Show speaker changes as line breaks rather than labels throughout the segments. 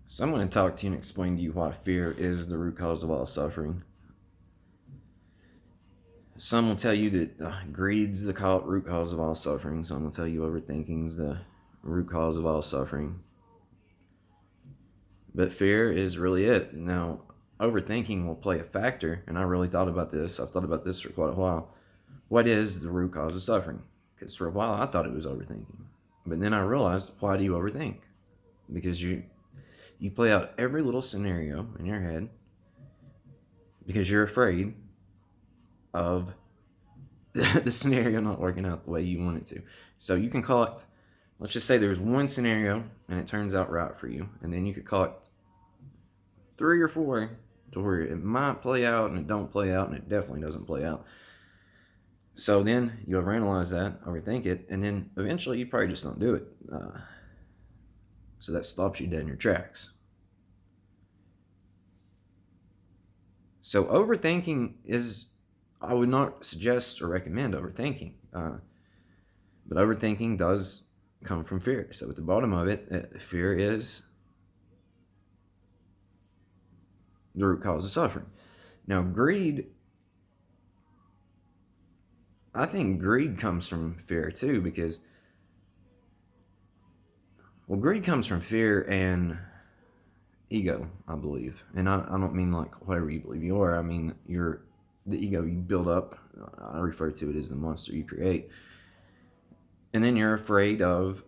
So I'm going to talk to you and explain to you why fear is the root cause of all suffering. Some will tell you that greed's the root cause of all suffering. Some will tell you overthinking's the root cause of all suffering. But fear is really it. Now, overthinking will play a factor, and I really thought about this. I've thought about this for quite a while. What is the root cause of suffering? Because for a while I thought it was overthinking. But then I realized, why do you overthink? Because you play out every little scenario in your head because you're afraid of the scenario not working out the way you want it to. So you can collect, let's just say there's one scenario and it turns out right for you, and then you could collect 3 or 4 to where it might play out and it don't play out and it definitely doesn't play out. So then you overanalyze that, overthink it, and then eventually you probably just don't do it. So that stops you dead in your tracks. So overthinking is, I would not suggest or recommend overthinking. But overthinking does come from fear. So at the bottom of it, fear is the root cause of suffering. Now, greed, I think greed comes from fear too, because, well, greed comes from fear and ego, I believe. And I don't mean like whatever you believe you are. I mean the ego you build up. I refer to it as the monster you create. And then you're afraid of,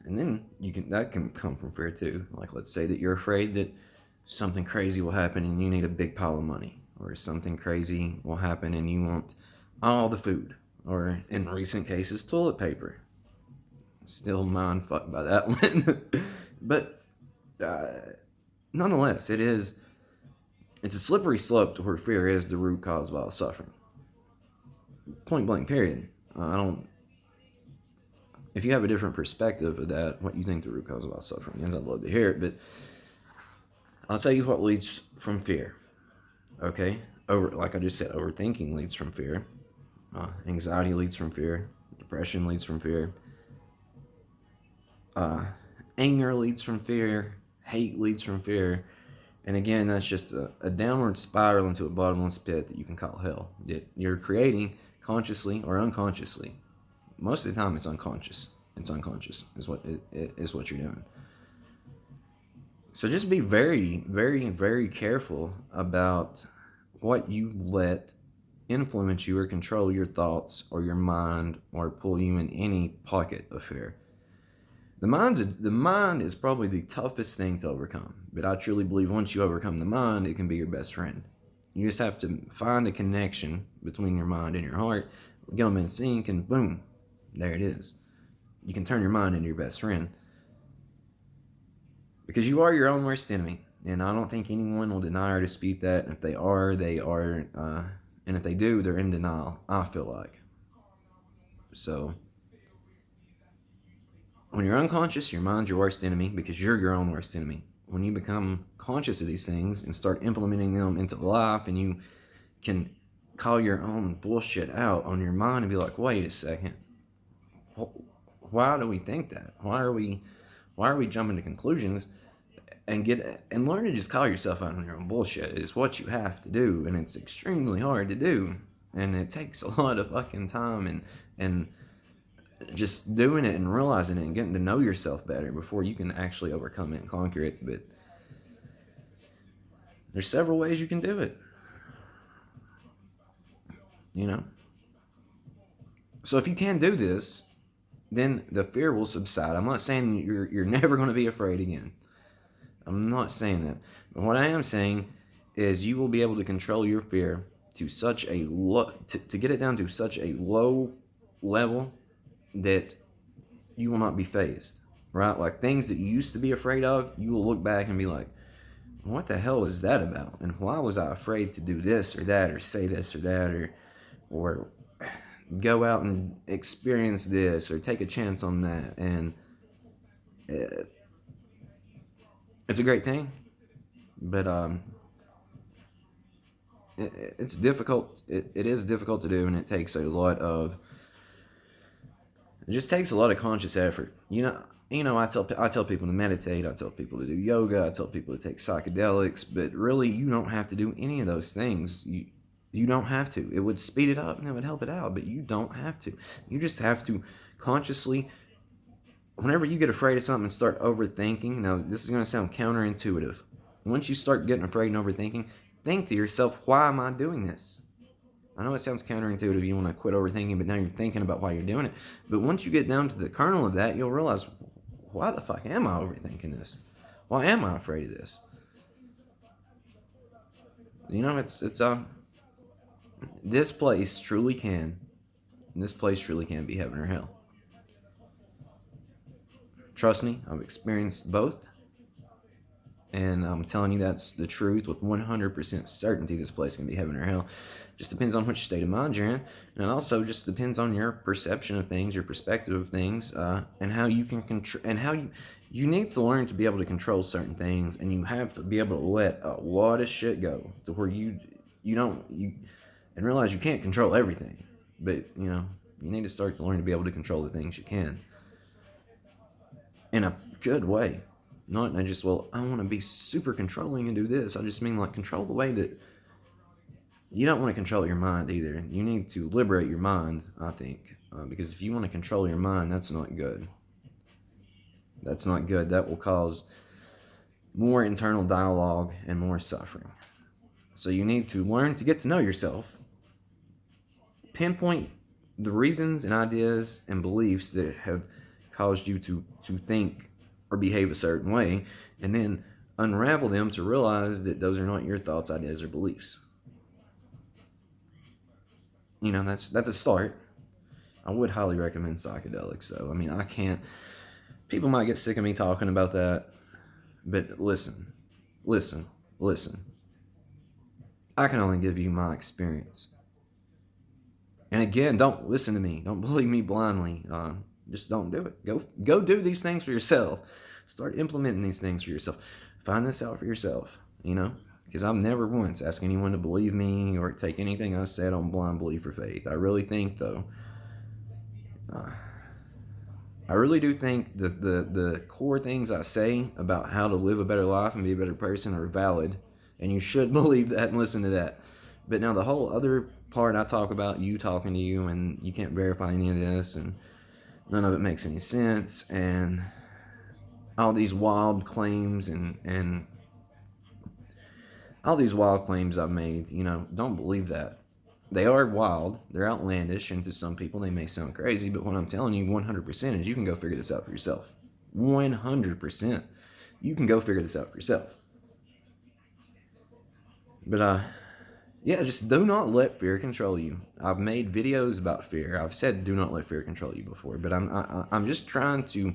and then that can come from fear too. Like, let's say that you're afraid that something crazy will happen and you need a big pile of money, or something crazy will happen and you want all the food, or in recent cases, toilet paper. Still mind fucked by that one. But nonetheless, it's a slippery slope to where fear is the root cause of all suffering. Point blank, period. If you have a different perspective of that, what you think the root cause of all suffering is, I'd love to hear it. But I'll tell you what leads from fear. Okay? Like I just said, overthinking leads from fear. Anxiety leads from fear. Depression leads from fear. Anger leads from fear. Hate leads from fear. And again, that's just a downward spiral into a bottomless pit that you can call hell, that you're creating consciously or unconsciously. Most of the time, it's unconscious. It's unconscious is what you're doing. So just be very, very, very careful about what you let influence you or control your thoughts or your mind or pull you in any pocket of fear. The mind is probably the toughest thing to overcome, but I truly believe once you overcome the mind, it can be your best friend. You just have to find a connection between your mind and your heart, get them in sync, and boom, there it is. You can turn your mind into your best friend. Because you are your own worst enemy, and I don't think anyone will deny or dispute that. And if they are, they are, and if they do, they're in denial, I feel like. So when you're unconscious, your mind's your worst enemy because you're your own worst enemy. When you become conscious of these things and start implementing them into life, and you can call your own bullshit out on your mind and be like, wait a second, why do we think that? Why are we jumping to conclusions? And learn to just call yourself out on your own bullshit is what you have to do, and it's extremely hard to do, and it takes a lot of fucking time and just doing it and realizing it and getting to know yourself better before you can actually overcome it and conquer it. But there's several ways you can do it, so if you can do this, then the fear will subside. I'm not saying you're never going to be afraid again. I'm not saying that. But what I am saying is you will be able to control your fear to such a to get it down to such a low level that you will not be fazed, right? Like things that you used to be afraid of, you will look back and be like, what the hell is that about? And why was I afraid to do this or that, or say this or that, or go out and experience this, or take a chance on that? And it's a great thing, but it's difficult. It is difficult to do, and it just takes a lot of conscious effort. you know, I tell people to meditate, I tell people to do yoga, I tell people to take psychedelics, but really you don't have to do any of those things. You don't have to. It would speed it up and it would help it out, but you don't have to. You just have to consciously, whenever you get afraid of something and start overthinking, now this is going to sound counterintuitive. Once you start getting afraid and overthinking, think to yourself, why am I doing this? I know it sounds counterintuitive. You want to quit overthinking, but now you're thinking about why you're doing it. But once you get down to the kernel of that, you'll realize, why the fuck am I overthinking this? Why am I afraid of this? You know, this place truly can, be heaven or hell. Trust me, I've experienced both, and I'm telling you that's the truth with 100% certainty. This place can be heaven or hell. Just depends on which state of mind you're in, and it also just depends on your perception of things, your perspective of things, and how you can control, and how you need to learn to be able to control certain things, and you have to be able to let a lot of shit go to where you and realize you can't control everything, but you need to start to learn to be able to control the things you can in a good way. Not just, well, I want to be super controlling and do this. I just mean like control the way that you don't want to control your mind either. You need to liberate your mind, I think, because if you want to control your mind, that's not good. That's not good. That will cause more internal dialogue and more suffering. So you need to learn to get to know yourself, pinpoint the reasons and ideas and beliefs that have caused you to think or behave a certain way, and then unravel them to realize that those are not your thoughts, ideas, or beliefs. That's a start. I would highly recommend psychedelics, though. I mean, I can't. People might get sick of me talking about that, but listen. I can only give you my experience. And again, don't listen to me. Don't believe me blindly. Just don't do it. Go do these things for yourself. Start implementing these things for yourself. Find this out for yourself. Because I've never once asked anyone to believe me or take anything I said on blind belief or faith. I really think, though, I really do think that the core things I say about how to live a better life and be a better person are valid, and you should believe that and listen to that. But now the whole other part I talk about, you talking to you, and you can't verify any of this, and none of it makes any sense, and all these wild claims and all these wild claims I've made, don't believe that. They are wild, they're outlandish, and to some people they may sound crazy, but what I'm telling you 100% is you can go figure this out for yourself. 100%. You can go figure this out for yourself. But, yeah, just do not let fear control you. I've made videos about fear. I've said do not let fear control you before, but I'm just trying to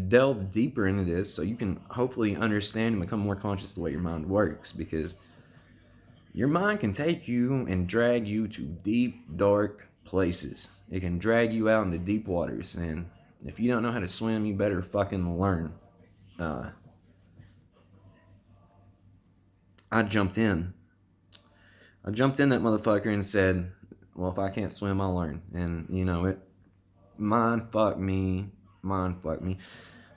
delve deeper into this so you can hopefully understand and become more conscious of the way your mind works, because your mind can take you and drag you to deep, dark places. It can drag you out into deep waters, and if you don't know how to swim, you better fucking learn. I jumped in that motherfucker and said, well, if I can't swim, I'll learn. And, it mind fucked me.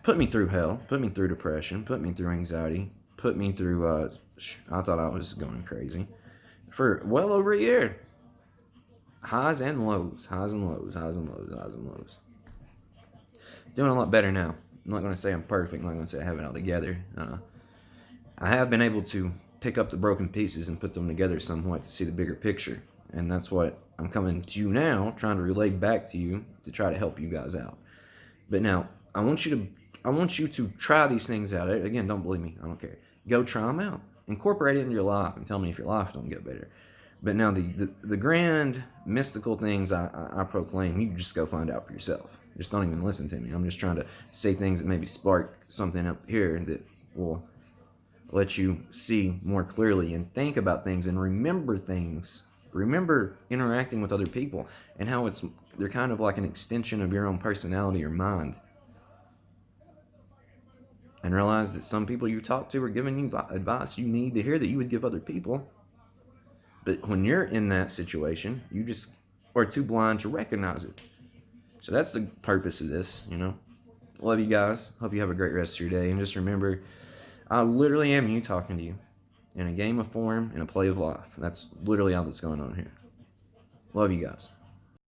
Put me through hell, put me through depression, put me through anxiety, put me through, I thought I was going crazy for well over a year. Highs and lows. Doing a lot better now. I'm not going to say I'm perfect. I'm not going to say I have it all together. I have been able to pick up the broken pieces and put them together somewhat to see the bigger picture. And that's what I'm coming to you now, trying to relay back to you to try to help you guys out. But now, I want you to try these things out. Again, don't believe me. I don't care. Go try them out. Incorporate it into your life and tell me if your life don't get better. But now the grand mystical things I proclaim, you just go find out for yourself. Just don't even listen to me. I'm just trying to say things that maybe spark something up here that will let you see more clearly and think about things and remember things. Remember interacting with other people and how they're kind of like an extension of your own personality or mind. And realize that some people you talk to are giving you advice you need to hear that you would give other people. But when you're in that situation, you just are too blind to recognize it. So that's the purpose of this, Love you guys. Hope you have a great rest of your day. And just remember, I literally am you talking to you in a game of form and a play of life. That's literally all that's going on here. Love you guys.